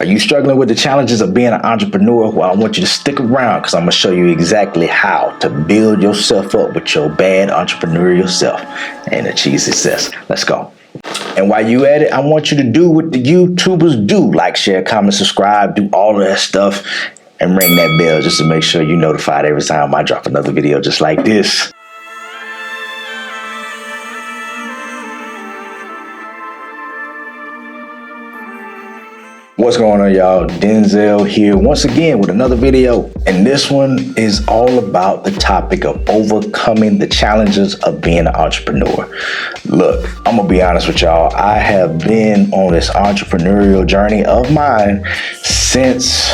Are you struggling with the challenges of being an entrepreneur? Well, I want you to stick around because I'm going to show you exactly how to build yourself up with your bad entrepreneurial self and achieve success. Let's go. And while you at it, I want you to do what the YouTubers do. Like, share, comment, subscribe, do all of that stuff, and ring that bell just to make sure you're notified every time I drop another video just like this. What's going on, y'all? Denzel here once again with another video, and this one is all about the topic of overcoming the challenges of being an entrepreneur. Look, I'm gonna be honest with y'all. I have been on this entrepreneurial journey of mine since,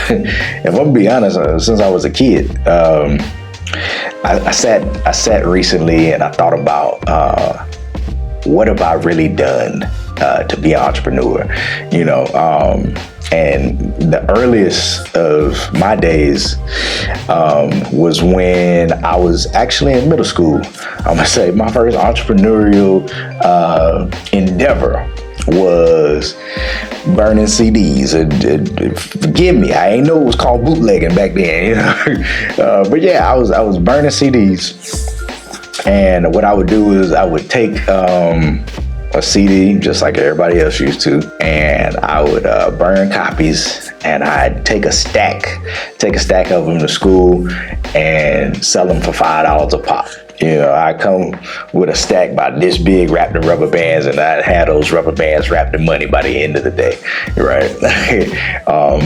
if I'm gonna be honest, since I was a kid. I sat recently and I thought about what have I really done to be an entrepreneur, you know, and the earliest of my days was when I was actually in middle school. I'm gonna say my first entrepreneurial endeavor was burning CDs. Forgive me, I ain't know it was called bootlegging back then, you know? But yeah, I was burning CDs. And what I would do is I would take a CD just like everybody else used to, and I would burn copies, and I'd take a stack of them to school and sell them for $5 a pop. You know, I come with a stack about this big wrapped in rubber bands, and I'd have those rubber bands wrapped in money by the end of the day, right?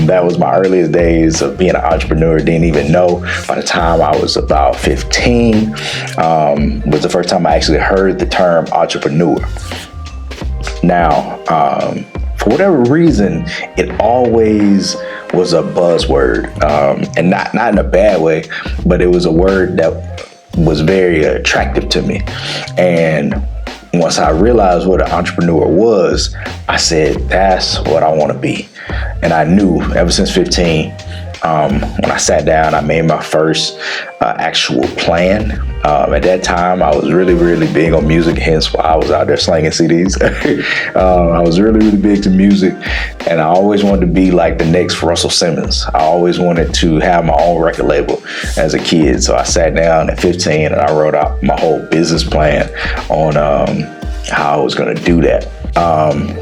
That was my earliest days of being an entrepreneur. Didn't even know. By the time I was about 15, was the first time I actually heard the term entrepreneur. Now, for whatever reason, it always was a buzzword, and not in a bad way, but it was a word that was very attractive to me. And once I realized what an entrepreneur was, I said, that's what I want to be. And I knew ever since 15, when I sat down, I made my first actual plan. At that time, I was really big on music, hence why I was out there slanging CDs. I was really big to music, and I always wanted to be like the next Russell Simmons. I always wanted to have my own record label as a kid. So I sat down at 15 and I wrote out my whole business plan on how I was going to do that.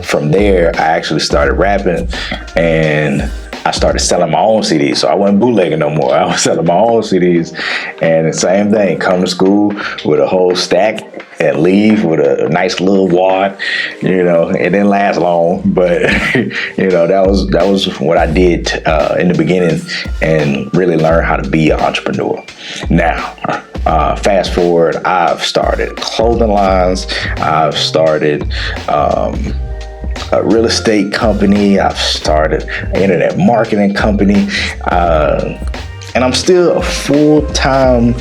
From there, I actually started rapping, and I started selling my own CDs. So I wasn't bootlegging no more. I was selling my own CDs, and the same thing, come to school with a whole stack and leave with a nice little wad. You know, it didn't last long, but you know, that was what I did in the beginning, and really learned how to be an entrepreneur. Now, fast forward, I've started clothing lines. I've started a real estate company. I've started an internet marketing company, and I'm still a full-time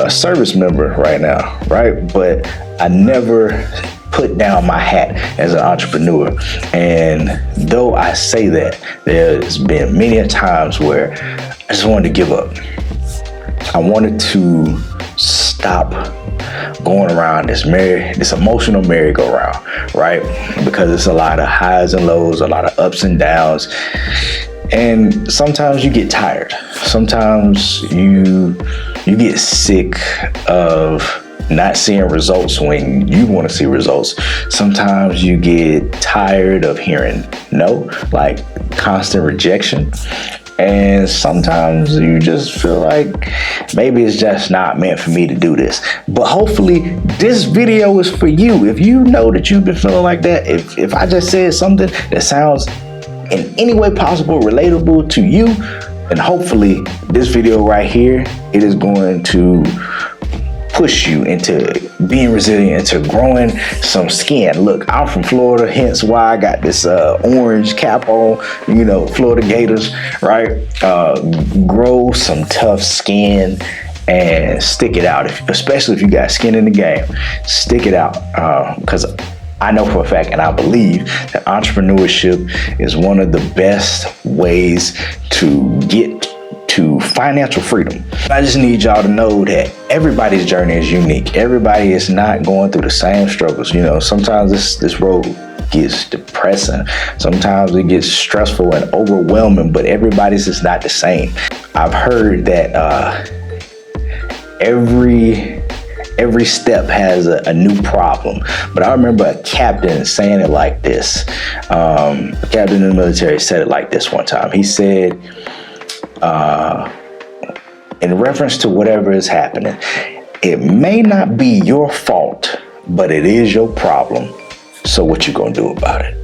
service member right now, right? But I never put down my hat as an entrepreneur. And though I say that, there's been many a times where I just wanted to give up. I wanted to stop going around this emotional merry-go-round, right? Because it's a lot of highs and lows, a lot of ups and downs. And sometimes you get tired. Sometimes you get sick of not seeing results when you want to see results. Sometimes you get tired of hearing no, like constant rejection. And sometimes you just feel like maybe it's just not meant for me to do this. But hopefully this video is for you. If you know that you've been feeling like that, if I just said something that sounds in any way possible relatable to you, then hopefully this video right here, it is going to push you into being resilient, into growing some skin. Look, I'm from Florida, hence why I got this orange cap on, you know, Florida Gators, right? Grow some tough skin and stick it out, especially if you got skin in the game. Stick it out, because I know for a fact, and I believe that entrepreneurship is one of the best ways to get to financial freedom. I just need y'all to know that everybody's journey is unique. Everybody is not going through the same struggles. You know, sometimes this road gets depressing. Sometimes it gets stressful and overwhelming, but everybody's is not the same. I've heard that every step has a new problem. But I remember a captain saying it like this. A captain in the military said it like this one time. He said, in reference to whatever is happening, it may not be your fault, but it is your problem. So what you gonna do about it?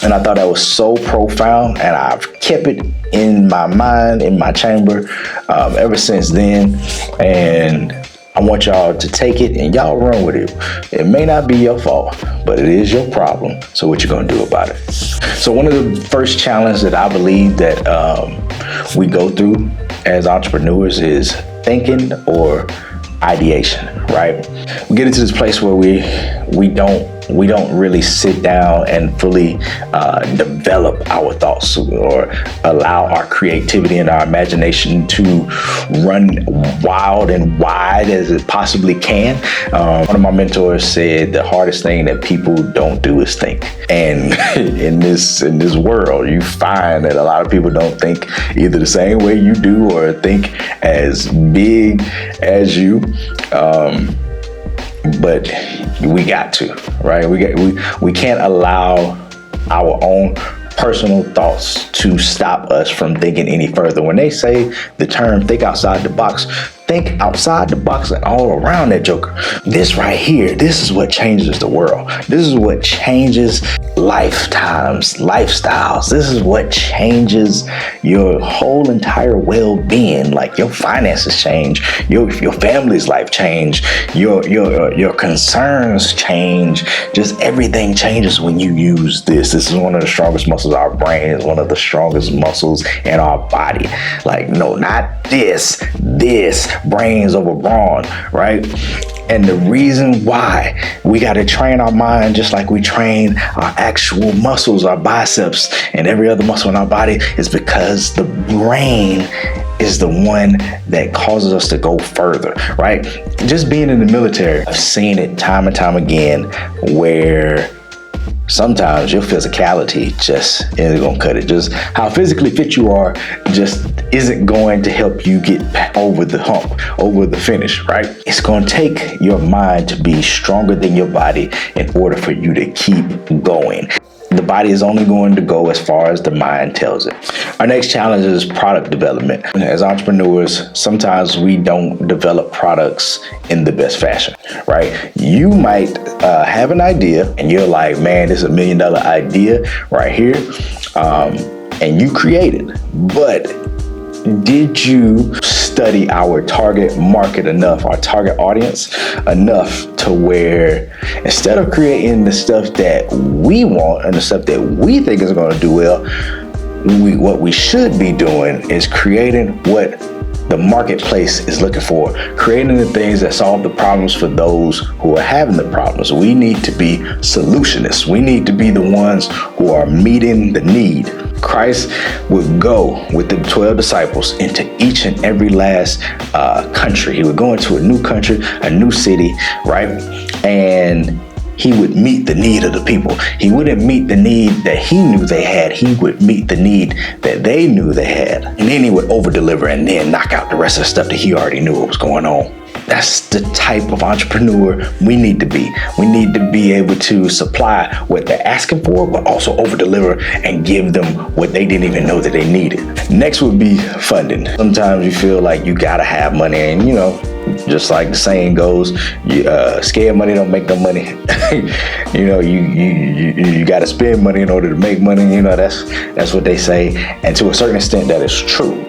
And I thought that was so profound, and I've kept it in my mind, in my chamber, ever since then. And I want y'all to take it and y'all run with it. It may not be your fault, but it is your problem. So what you gonna do about it? So one of the first challenges that I believe that we go through as entrepreneurs is thinking or ideation, right? We get into this place where we don't really sit down and fully develop our thoughts or allow our creativity and our imagination to run wild and wide as it possibly can. One of my mentors said the hardest thing that people don't do is think. And in this world, you find that a lot of people don't think either the same way you do or think as big as you. But we got to, right? We can't allow our own personal thoughts to stop us from thinking any further. When they say the term think outside the box, think outside the box and all around that joker. This right here, this is what changes the world. This is what changes lifetimes, lifestyles. This is what changes your whole entire well-being. Like your finances change, your family's life change, your concerns change. Just everything changes when you use this. This is one of the strongest muscles. Our brain is one of the strongest muscles in our body. Like, no, not this brains over brawn, right? And the reason why we got to train our mind just like we train our actual muscles, our biceps and every other muscle in our body, is because the brain is the one that causes us to go further, right? Just being in the military, I've seen it time and time again where sometimes your physicality just isn't gonna cut it. Just how physically fit you are just isn't going to help you get over the hump, over the finish, right? It's gonna take your mind to be stronger than your body in order for you to keep going. The body is only going to go as far as the mind tells it. Our next challenge is product development. As entrepreneurs, sometimes we don't develop products in the best fashion, right? You might have an idea and you're like, man, this is $1 million idea right here. And you create it, but did you study our target market enough, our target audience enough to where instead of creating the stuff that we want and the stuff that we think is going to do well, what we should be doing is creating what the marketplace is looking for, creating the things that solve the problems for those who are having the problems. We need to be solutionists. We need to be the ones who are meeting the need. Christ would go with the 12 disciples into each and every last country. He would go into a new country, a new city, right? And he would meet the need of the people. He wouldn't meet the need that he knew they had. He would meet the need that they knew they had. And then he would over-deliver and then knock out the rest of the stuff that he already knew what was going on. That's the type of entrepreneur we need to be. We need to be able to supply what they're asking for, but also over-deliver and give them what they didn't even know that they needed. Next would be funding. Sometimes you feel like you gotta have money, and just like the saying goes, scared money don't make no money. You got to spend money in order to make money. That's what they say. And to a certain extent, that is true.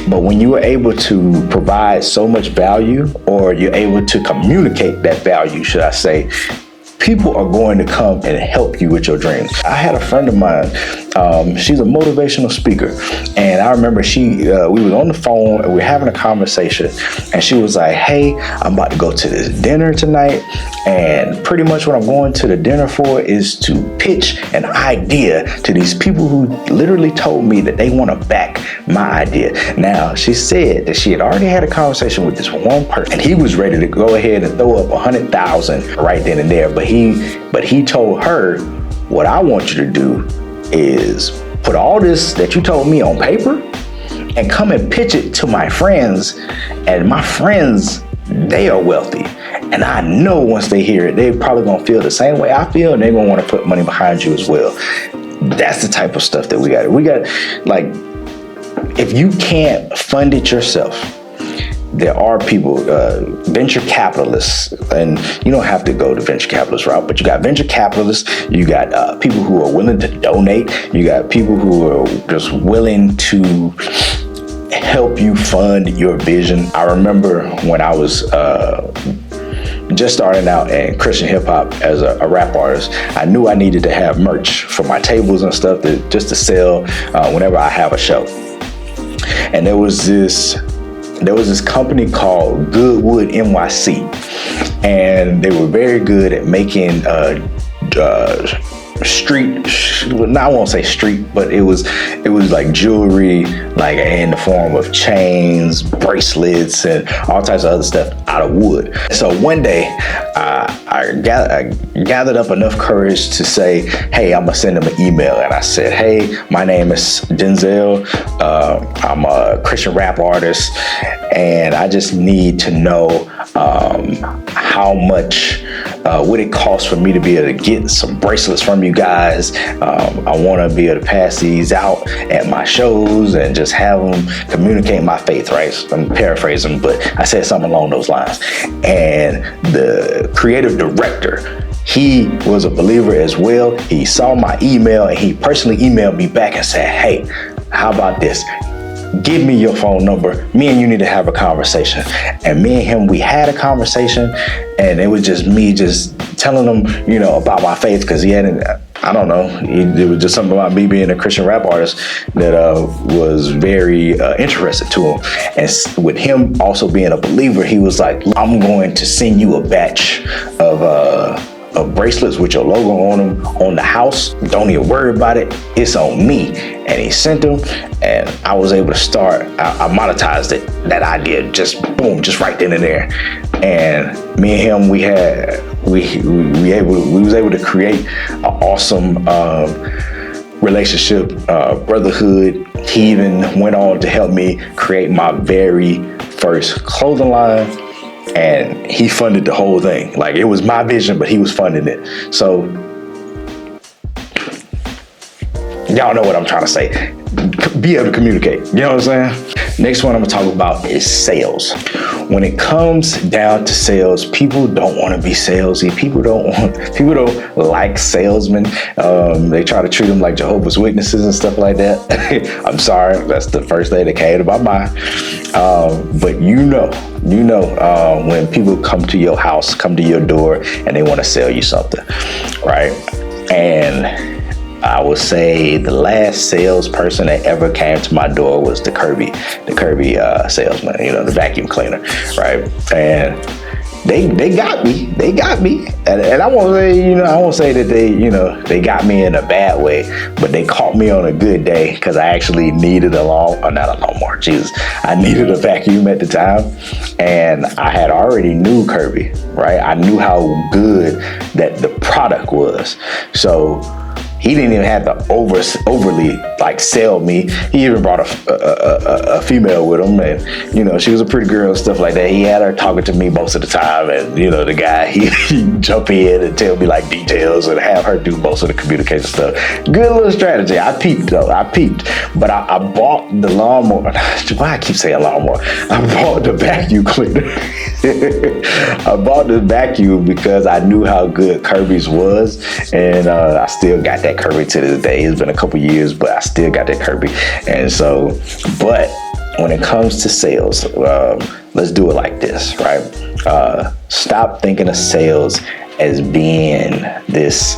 But when you are able to provide so much value, or you're able to communicate that value, should I say, people are going to come and help you with your dreams. I had a friend of mine She's a motivational speaker. And I remember we was on the phone and we were having a conversation, and she was like, hey, I'm about to go to this dinner tonight. And pretty much what I'm going to the dinner for is to pitch an idea to these people who literally told me that they want to back my idea. Now, she said that she had already had a conversation with this one person, and he was ready to go ahead and throw up 100,000 right then and there. But he told her, what I want you to do is put all this that you told me on paper and come and pitch it to my friends. And my friends, they are wealthy. And I know once they hear it, they're probably gonna feel the same way I feel, and they're gonna want to put money behind you as well. That's the type of stuff that we got. Like, if you can't fund it yourself, there are people, venture capitalists, and you don't have to go the venture capitalist route, but you got venture capitalists, you got people who are willing to donate, you got people who are just willing to help you fund your vision. I remember when I was just starting out in Christian hip hop as a rap artist, I knew I needed to have merch for my tables and stuff just to sell whenever I have a show. And there was this company called Goodwood NYC, and they were very good at making I won't say street, but it was like jewelry, like in the form of chains, bracelets, and all types of other stuff out of wood. So one day, I gathered up enough courage to say, hey, I'm gonna send them an email. And I said, hey, my name is Denzel. I'm a Christian rap artist, and I just need to know how much would it cost for me to be able to get some bracelets from you guys. I want to be able to pass these out at my shows and just have them communicate my faith, right? I'm paraphrasing, but I said something along those lines. And the creative director, he was a believer as well. He saw my email and he personally emailed me back and said, hey, how about this? Give me your phone number. Me and you need to have a conversation. And me and him, we had a conversation, and it was just me just telling him, about my faith, because he hadn't, I don't know, it was just something about me being a Christian rap artist that was very interested to him. And with him also being a believer, he was like, I'm going to send you a batch of bracelets with your logo on them on the house. Don't even worry about it. It's on me. And he sent them, and I was able to start. I monetized that idea, just boom, just right then and there. And me and him, we was able to create an awesome relationship, brotherhood. He even went on to help me create my very first clothing line. And he funded the whole thing. Like, it was my vision, but he was funding it. So y'all know what I'm trying to say. Be able to communicate. You know what I'm saying? Next one I'm gonna talk about is sales. When it comes down to sales, people don't want to be salesy. People don't like salesmen. They try to treat them like Jehovah's Witnesses and stuff like that. I'm sorry, that's the first thing that came to my mind. But when people come to your house, come to your door, and they want to sell you something, right? And I would say the last salesperson that ever came to my door was the Kirby salesman, the vacuum cleaner, right? And they got me, and I won't say that they got me in a bad way, but they caught me on a good day, because I actually needed I needed a vacuum at the time, and I had already knew Kirby, right? I knew how good that the product was, so he didn't even have to overly sell me. He even brought a female with him, and she was a pretty girl and stuff like that. He had her talking to me most of the time, and the guy he jump in and tell me details and have her do most of the communication stuff. Good little strategy. I peeped, but I bought the lawnmower. Why I keep saying lawnmower? I bought the vacuum cleaner. I bought the vacuum because I knew how good Kirby's was, and I still got that Kirby to this day. It's been a couple years, but I still got that Kirby. And so, but when it comes to sales, let's do it like this, right? Stop thinking of sales as being this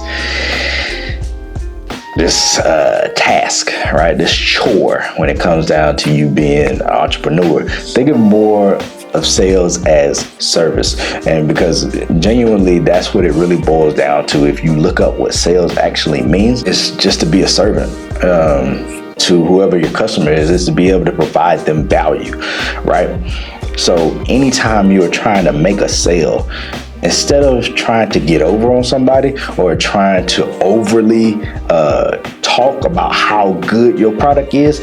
task, right? This chore when it comes down to you being an entrepreneur. Think of more of sales as service, and because genuinely that's what it really boils down to. If you look up what sales actually means, it's just to be a servant to whoever your customer is to be able to provide them value, right? So anytime you're trying to make a sale, instead of trying to get over on somebody or trying to overly talk about how good your product is,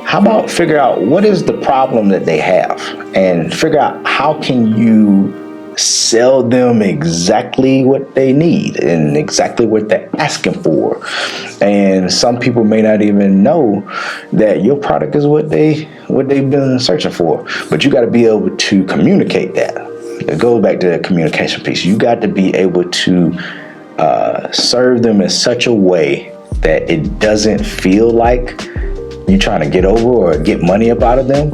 how about figure out what is the problem that they have and figure out how can you sell them exactly what they need and exactly what they're asking for. And some people may not even know that your product is what they've been searching for, but you got to be able to communicate that. It goes back to the communication piece. You got to be able to serve them in such a way that it doesn't feel like you're trying to get over or get money up out of them.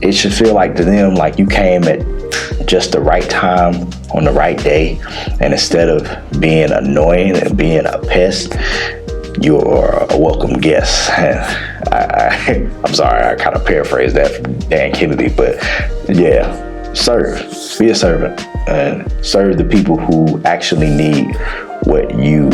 It should feel like to them like you came at just the right time on the right day, and instead of being annoying and being a pest, you're a welcome guest. I'm sorry, I kind of paraphrased that from Dan Kennedy, but yeah, serve, be a servant, and serve the people who actually need what you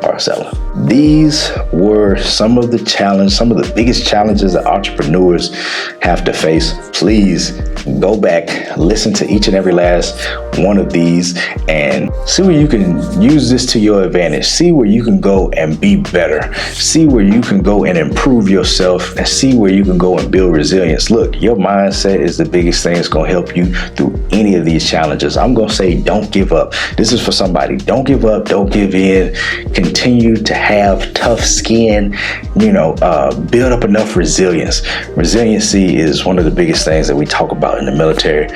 are selling. These were some of the biggest challenges that entrepreneurs have to face. Please go back, listen to each and every last one of these, and see where you can use this to your advantage. See where you can go and be better. See where you can go and improve yourself, and see where you can go and build resilience. Look, your mindset is the biggest thing that's going to help you through any of these challenges. I'm going to say, don't give up. This is for somebody. Don't give up. Don't give in. Continue to have tough skin, build up enough resilience. Resiliency is one of the biggest things that we talk about in the military.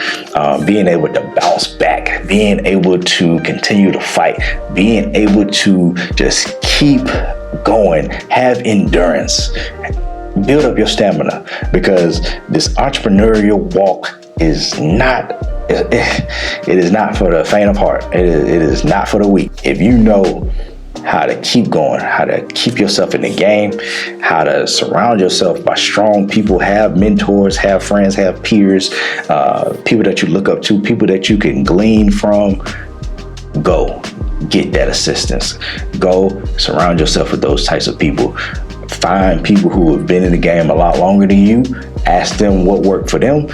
Being able to bounce back, being able to continue to fight, being able to just keep going, have endurance, build up your stamina, because this entrepreneurial walk is not for the faint of heart. It is not for the weak. If you know how to keep going, how to keep yourself in the game, how to surround yourself by strong people, have mentors, have friends, have peers, people that you look up to, people that you can glean from, go get that assistance. Go surround yourself with those types of people. Find people who have been in the game a lot longer than you. Ask them what worked for them.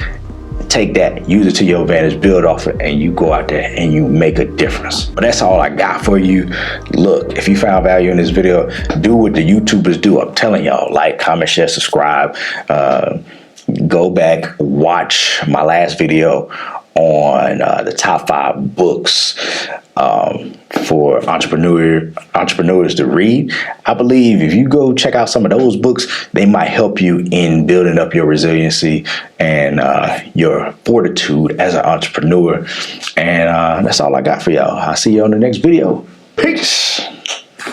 Take that, use it to your advantage, build off it, and you go out there and you make a difference. But that's all I got for you. Look, if you found value in this video, do what the YouTubers do. I'm telling y'all, like, comment, share, subscribe. Go back, watch my last video on the top 5 books for entrepreneurs to read. I believe if you go check out some of those books, they might help you in building up your resiliency and your fortitude as an entrepreneur. And that's all I got for y'all. I'll see you on the next video. Peace.